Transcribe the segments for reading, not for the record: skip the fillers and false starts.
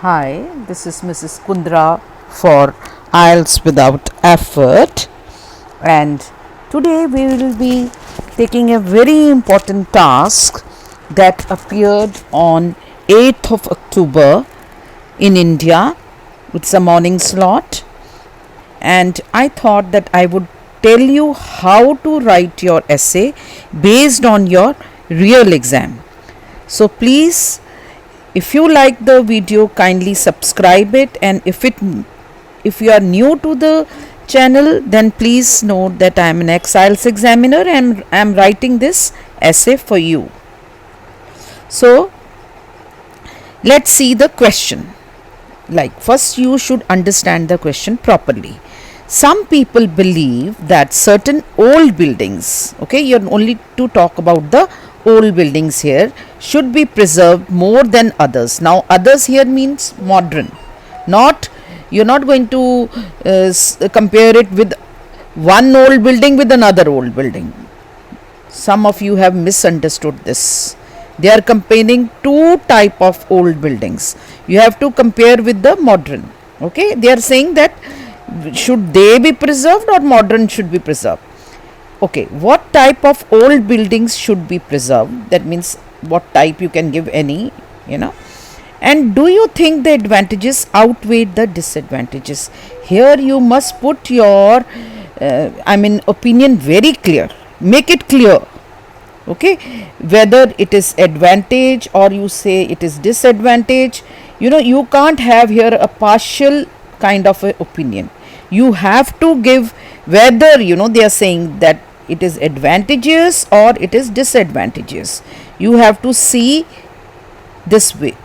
Hi, this is Mrs. Kundra for IELTS Without Effort, and today we will be taking a very important task that appeared on 8th of October in India. It's a morning slot, and I thought that I would tell you how to write your essay based on your real exam. So please, if you like the video, kindly subscribe it, and if you are new to the channel, then please note that I am an ex-IELTS examiner and I am writing this essay for you. So let's see the question. First you should understand the question properly. Some people believe that certain old buildings, okay, you're only to talk about the old buildings here, should be preserved more than others. Now others here means modern, not, you're not going to compare it with one old building with another old building. Some of you have misunderstood this. They are comparing two type of old buildings. You have to compare with the modern. Okay, they are saying that should they be preserved or modern should be preserved. Okay, what type of old buildings should be preserved? That means what type, you can give any, And do you think the advantages outweigh the disadvantages? Here you must put your opinion very clear. Make it clear. Okay, whether it is advantage or you say it is disadvantage. You can't have here a partial kind of a opinion. You have to give whether they are saying that it is advantageous or it is disadvantageous. You have to see this way.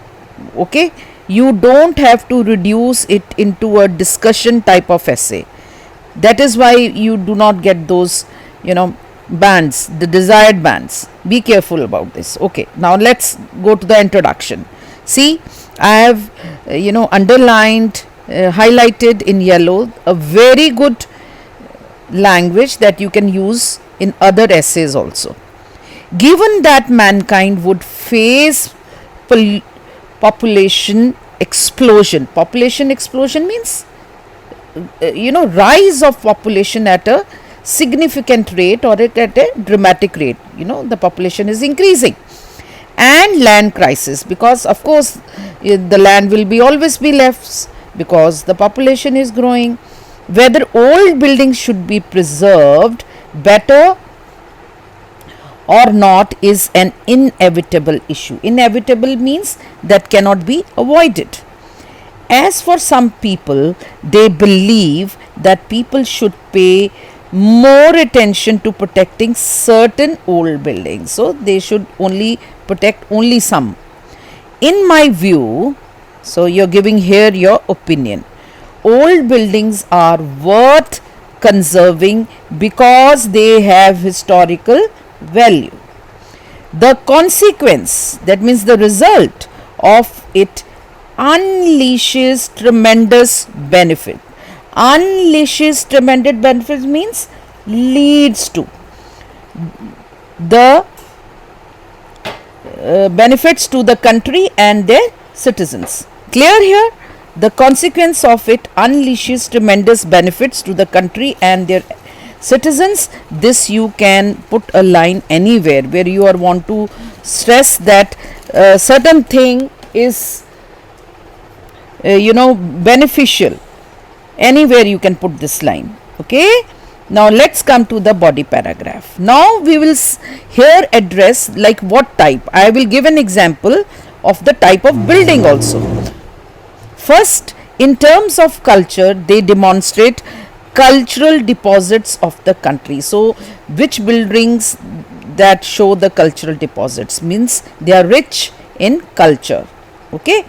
Okay, you don't have to reduce it into a discussion type of essay. That is why you do not get those bands, the desired bands. Be careful about this. Okay, now let's go to the introduction. See, I have underlined, highlighted in yellow a very good language that you can use in other essays also. Given that mankind would face population explosion means rise of population at a significant rate or at a dramatic rate. The population is increasing, and land crisis, because of course the land will be always be left because the population is growing. Whether old buildings should be preserved better or not is an inevitable issue. Inevitable means that cannot be avoided. As for some people, they believe that people should pay more attention to protecting certain old buildings. So they should only protect only some. In my view, so you're giving here your opinion. Old buildings are worth conserving because they have historical value. The consequence, that means the result of it, unleashes tremendous benefit. Unleashes tremendous benefit means leads to the benefits to the country and their citizens. Clear here? The consequence of it unleashes tremendous benefits to the country and their citizens. This you can put a line anywhere where you are want to stress that certain thing is beneficial. Anywhere you can put this line. Okay, now let's come to the body paragraph. Now we will here address like what type. I will give an example of the type of building also. First, in terms of culture, they demonstrate cultural deposits of the country. So which buildings that show the cultural deposits means they are rich in culture. Okay,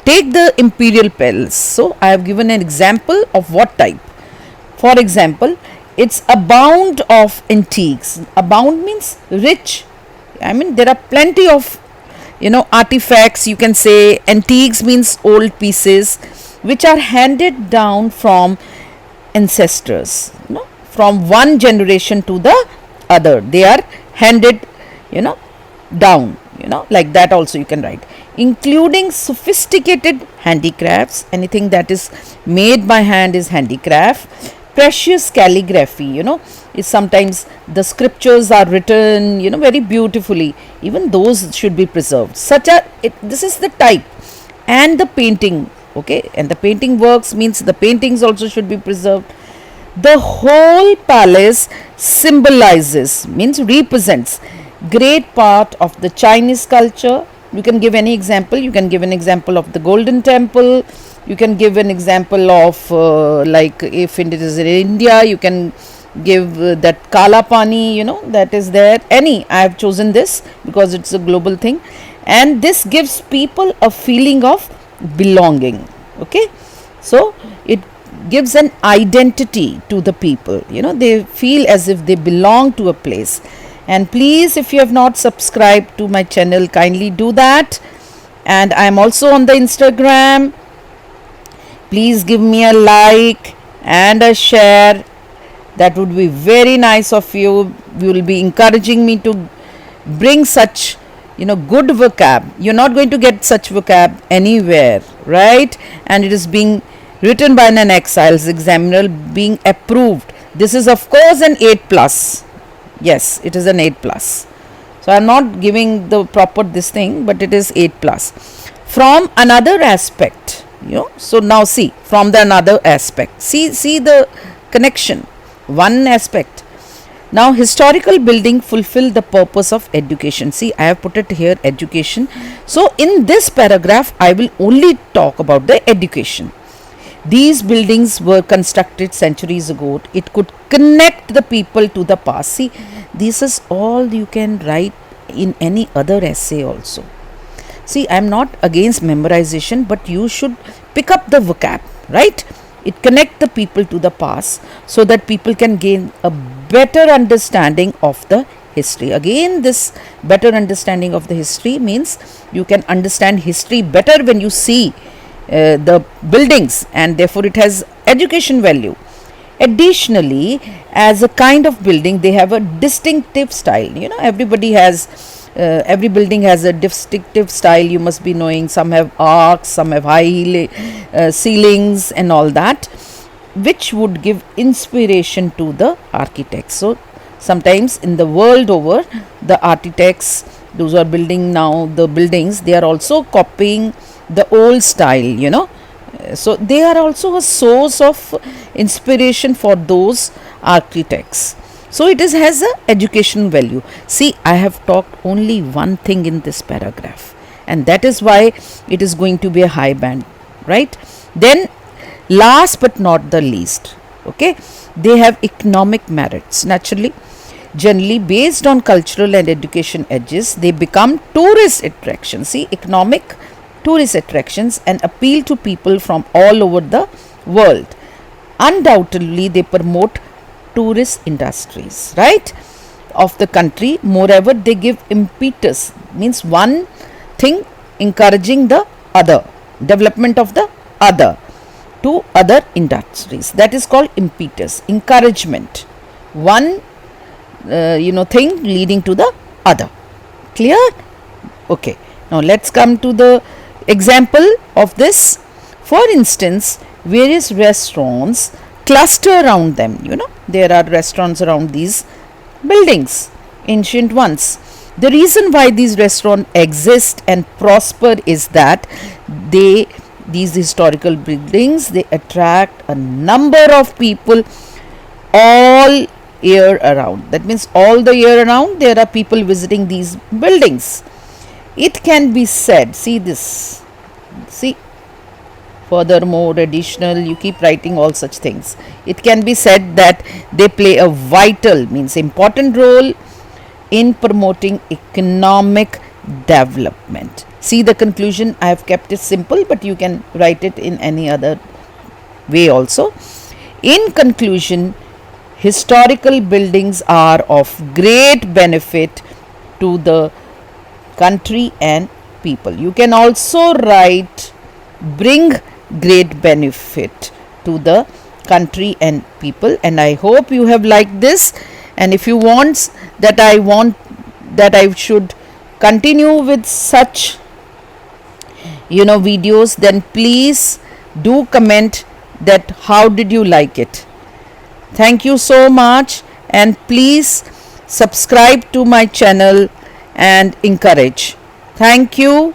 take the imperial palace. So I have given an example of what type. For example, it's abound of antiques. Abound means rich. There are plenty of artifacts, you can say. Antiques means old pieces which are handed down from ancestors, from one generation to the other. They are handed down. like that also you can write, including sophisticated handicrafts. Anything that is made by hand is handicraft. Precious calligraphy, is sometimes the scriptures are written, very beautifully. Even those should be preserved. This is the type. And the painting, okay, and the painting works means the paintings also should be preserved. The whole palace symbolizes, means represents, great part of the Chinese culture. You can give any example. You can give an example of the Golden Temple. You can give an example of like if it is in India, you can give that Kala Pani, that is there. I have chosen this because it's a global thing, and this gives people a feeling of belonging. Okay, so it gives an identity to the people. They feel as if they belong to a place. And please, if you have not subscribed to my channel, kindly do that. And I am also on the Instagram. Please give me a like and a share. That would be very nice of you. You will be encouraging me to bring such good vocab. You're not going to get such vocab anywhere, right? And it is being written by an exiles examiner, being approved. This is of course an 8+. Yes, it is an 8+. So I'm not giving the proper this thing, but it is 8+. From another aspect, so now see, from the another aspect, see the connection. One aspect. Now, historical building fulfill the purpose of education. See, I have put it here, education. So in this paragraph, I will only talk about the education. These buildings were constructed centuries ago. It could connect the people to the past. See, this is all you can write in any other essay also. See, I am not against memorization, but you should pick up the vocab, right? It connects the people to the past so that people can gain a better understanding of the history. Again, this better understanding of the history means you can understand history better when you see the buildings, and therefore it has education value. Additionally, as a kind of building, they have a distinctive style. Every building has a distinctive style. You must be knowing, some have arcs, some have high ceilings and all that, which would give inspiration to the architects. So sometimes in the world over, the architects, those who are building now the buildings, they are also copying the old style, so they are also a source of inspiration for those architects. So it has a education value. See, I have talked only one thing in this paragraph, and that is why it is going to be a high band, right? Then last but not the least, okay, they have economic merits. Naturally, generally based on cultural and education edges, they become tourist attractions. See, economic tourist attractions and appeal to people from all over the world. Undoubtedly, they promote tourist industries, right, of the country. Moreover, they give impetus, means one thing encouraging the other, development of the other to other industries. That is called impetus, encouragement. One thing leading to the other. Clear? Okay. Now let's come to the example of this. For instance, various restaurants cluster around them. There are restaurants around these buildings, ancient ones. The reason why these restaurants exist and prosper is that these historical buildings, they attract a number of people all year around. That means all the year around there are people visiting these buildings. It can be said, see this, see, furthermore, additional, you keep writing all such things. It can be said that they play a vital, means important role in promoting economic development. See the conclusion, I have kept it simple, but you can write it in any other way also. In conclusion, historical buildings are of great benefit to the country and people. You can also write bring great benefit to the country and people, and I hope you have liked this. And if you want that I should continue with such videos, then please do comment that how did you like it. Thank you so much, and please subscribe to my channel and encourage. Thank you.